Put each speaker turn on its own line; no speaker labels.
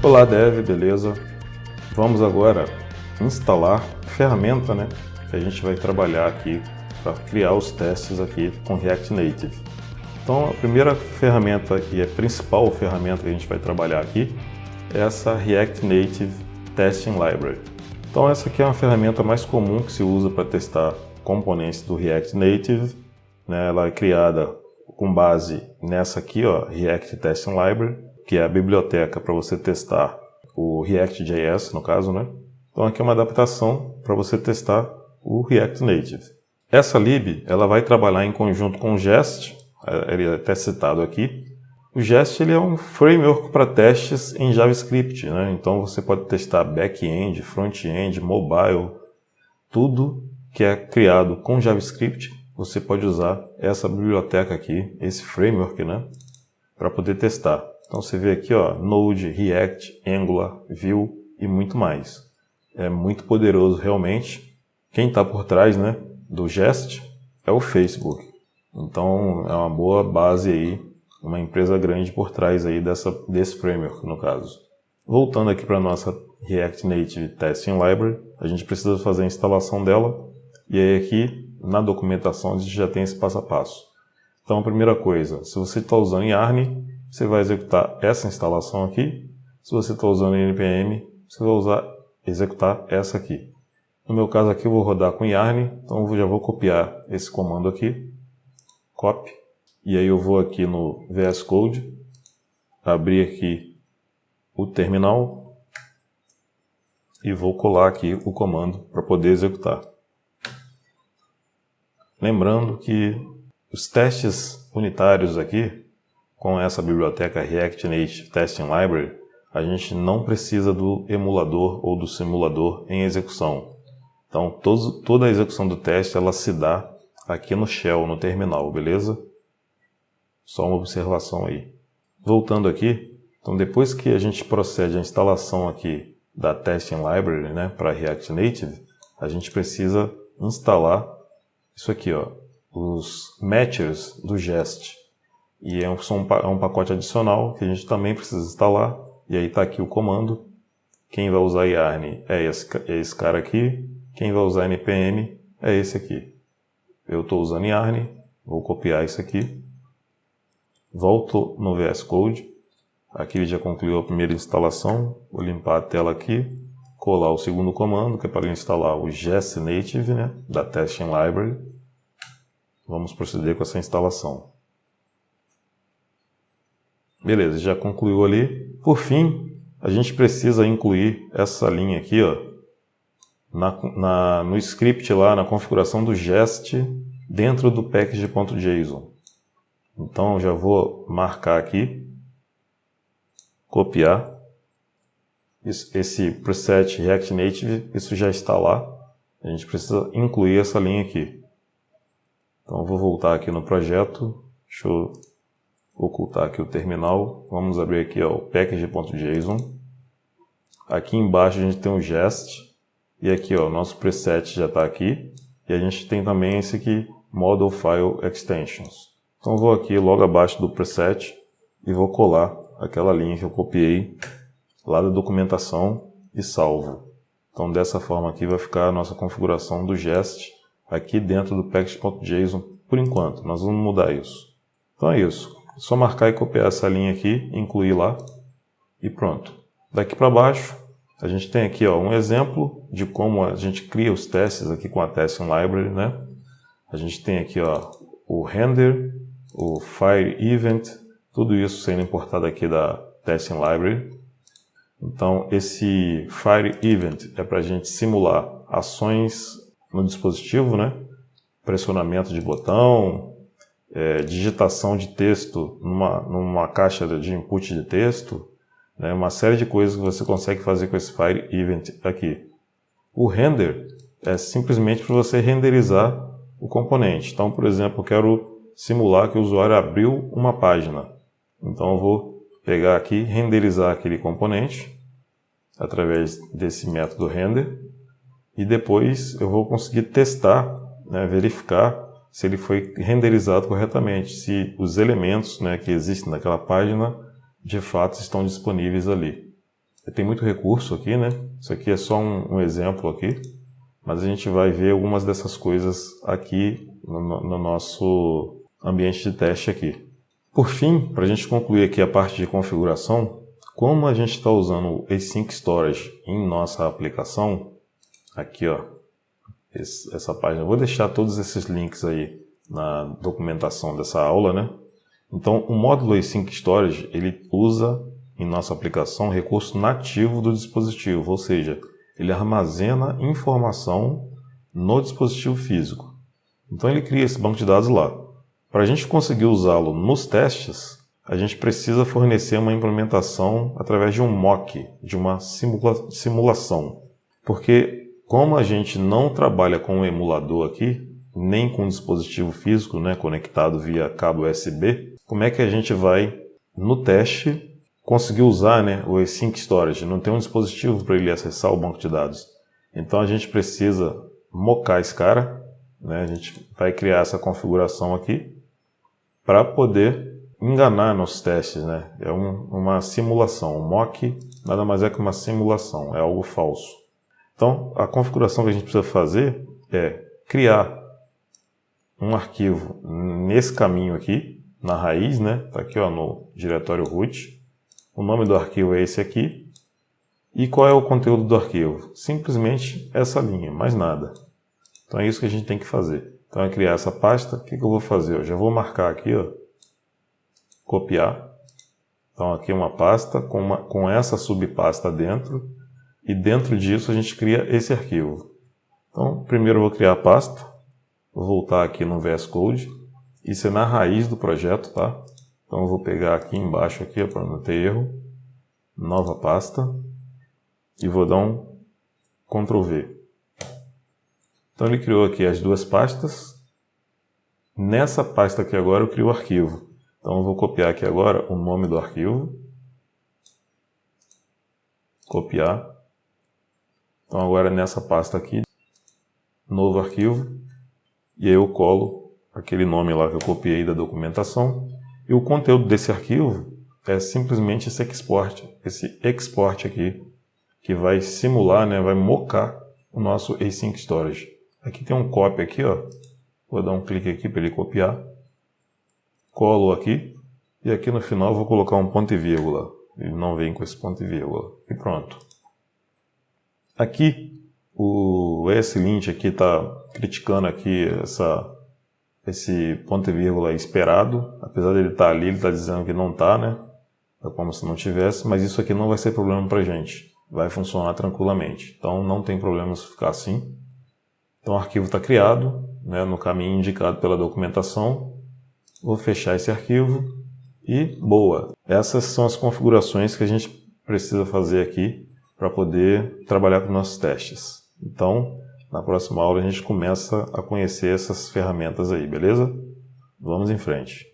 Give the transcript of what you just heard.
Olá Dev, beleza? Vamos agora instalar a ferramenta, que a gente vai trabalhar aqui para criar os testes aqui com React Native. Então a primeira ferramenta e a principal ferramenta que a gente vai trabalhar aqui é essa React Native Testing Library. Então essa aqui é uma ferramenta mais comum que se usa para testar componentes do React Native, Ela é criada com base nessa aqui, React Testing Library, que é a biblioteca para você testar o React.js, no caso, Então aqui é uma adaptação para você testar o React Native. Essa lib, ela vai trabalhar em conjunto com o Jest, ele é até citado aqui. O Jest ele é um framework para testes em JavaScript, Então você pode testar back-end, front-end, mobile, tudo que é criado com JavaScript, você pode usar essa biblioteca aqui, esse framework, para poder testar. Então você vê aqui, Node, React, Angular, Vue e muito mais. É muito poderoso realmente. Quem está por trás, do Jest é o Facebook. Então é uma boa base aí, uma empresa grande por trás aí desse framework, no caso. Voltando aqui para a nossa React Native Testing Library, a gente precisa fazer a instalação dela. E aí aqui na documentação a gente já tem esse passo a passo. Então a primeira coisa, se você está usando Yarn, você vai executar essa instalação aqui. Se você está usando NPM, você vai executar essa aqui. No meu caso aqui eu vou rodar com Yarn, então eu já vou copiar esse comando aqui. Copy. E aí eu vou aqui no VS Code, abrir aqui o terminal e vou colar aqui o comando para poder executar. Lembrando que os testes unitários aqui, com essa biblioteca React Native Testing Library, a gente não precisa do emulador ou do simulador em execução. Então toda a execução do teste ela se dá aqui no shell, no terminal, beleza? Só uma observação aí. Voltando aqui, então depois que a gente procede a instalação aqui da Testing Library, para React Native, a gente precisa instalar isso aqui, os matchers do Jest. E é um pacote adicional que a gente também precisa instalar. E aí está aqui o comando. Quem vai usar Yarn é esse cara aqui. Quem vai usar NPM é esse aqui. Eu estou usando Yarn, vou copiar isso aqui. Volto no VS Code. Aqui ele já concluiu a primeira instalação. Vou limpar a tela aqui. Colar o segundo comando, que é para instalar o Jest Native, da Testing Library. Vamos proceder com essa instalação. Beleza, já concluiu ali. Por fim, a gente precisa incluir essa linha aqui, no script lá, na configuração do Jest, dentro do package.json. Então, eu já vou marcar aqui, copiar. Esse preset React Native, isso já está lá. A gente precisa incluir essa linha aqui. Então, eu vou voltar aqui no projeto. Deixa eu ocultar aqui o terminal. Vamos abrir aqui o package.json. Aqui embaixo a gente tem o Jest. E aqui o nosso preset já está aqui. E a gente tem também esse aqui, Model File Extensions. Então eu vou aqui logo abaixo do preset e vou colar aquela linha que eu copiei lá da documentação e salvo. Então dessa forma aqui vai ficar a nossa configuração do Jest aqui dentro do package.json por enquanto. Nós vamos mudar isso. Então é isso. É só marcar e copiar essa linha aqui, incluir lá e pronto. Daqui para baixo a gente tem aqui um exemplo de como a gente cria os testes aqui com a Testing Library, A gente tem aqui o render, o fire event, tudo isso sendo importado aqui da Testing Library. Então esse fire event é para a gente simular ações no dispositivo, Pressionamento de botão, digitação de texto numa caixa de input de texto, uma série de coisas que você consegue fazer com esse Fire Event aqui. O render é simplesmente para você renderizar o componente. Então, por exemplo, eu quero simular que o usuário abriu uma página. Então, eu vou pegar aqui, renderizar aquele componente através desse método render e depois eu vou conseguir testar, verificar se ele foi renderizado corretamente, se os elementos que existem naquela página de fato estão disponíveis ali. Tem muito recurso aqui, né? Isso aqui é só um exemplo aqui, mas a gente vai ver algumas dessas coisas aqui no nosso ambiente de teste aqui. Por fim, para a gente concluir aqui a parte de configuração, como a gente está usando o Async Storage em nossa aplicação, aqui ó, essa página, eu vou deixar todos esses links aí na documentação dessa aula, né? Então, o módulo Async Storage, ele usa em nossa aplicação recurso nativo do dispositivo, ou seja, ele armazena informação no dispositivo físico. Então ele cria esse banco de dados lá. Para a gente conseguir usá-lo nos testes, a gente precisa fornecer uma implementação através de um mock, de uma simulação. Porque como a gente não trabalha com um emulador aqui, nem com um dispositivo físico, né, conectado via cabo USB, como é que a gente vai, no teste, conseguir usar, né, o Async Storage? Não tem um dispositivo para ele acessar o banco de dados. Então a gente precisa mocar esse cara, né? A gente vai criar essa configuração aqui para poder enganar nos testes, né? É uma simulação. O mock nada mais é que uma simulação, é algo falso. Então a configuração que a gente precisa fazer é criar um arquivo nesse caminho aqui, na raiz, né? Tá aqui ó, no diretório root. O nome do arquivo é esse aqui. E qual é o conteúdo do arquivo? Simplesmente essa linha, mais nada. Então é isso que a gente tem que fazer. Então é criar essa pasta. O que eu vou fazer? Eu já vou marcar aqui, ó, copiar. Então aqui é uma pasta com essa subpasta dentro. E dentro disso a gente cria esse arquivo. Então primeiro eu vou criar a pasta. Vou voltar aqui no VS Code. Isso é na raiz do projeto, tá? Então eu vou pegar aqui embaixo aqui, para não ter erro, nova pasta, e vou dar um Ctrl V. Então ele criou aqui as duas pastas. Nessa pasta aqui agora eu crio o arquivo. Então eu vou copiar aqui agora o nome do arquivo. Copiar. Então agora nessa pasta aqui, novo arquivo, e aí eu colo aquele nome lá que eu copiei da documentação. E o conteúdo desse arquivo é simplesmente esse export aqui, que vai simular, né, vai mocar o nosso Async Storage. Aqui tem um copy aqui, ó. Vou dar um clique aqui para ele copiar. Colo aqui. E aqui no final vou colocar um ponto e vírgula. Ele não vem com esse ponto e vírgula. E pronto. Aqui o ESLint aqui está criticando aqui esse ponto e vírgula esperado. Apesar dele estar ali, ele está dizendo que não está, né? É como se não tivesse, mas isso aqui não vai ser problema para a gente. Vai funcionar tranquilamente. Então não tem problema se ficar assim. Então o arquivo está criado, né, no caminho indicado pela documentação. Vou fechar esse arquivo e boa. Essas são as configurações que a gente precisa fazer aqui para poder trabalhar com nossos testes. Então, na próxima aula a gente começa a conhecer essas ferramentas aí, beleza? Vamos em frente.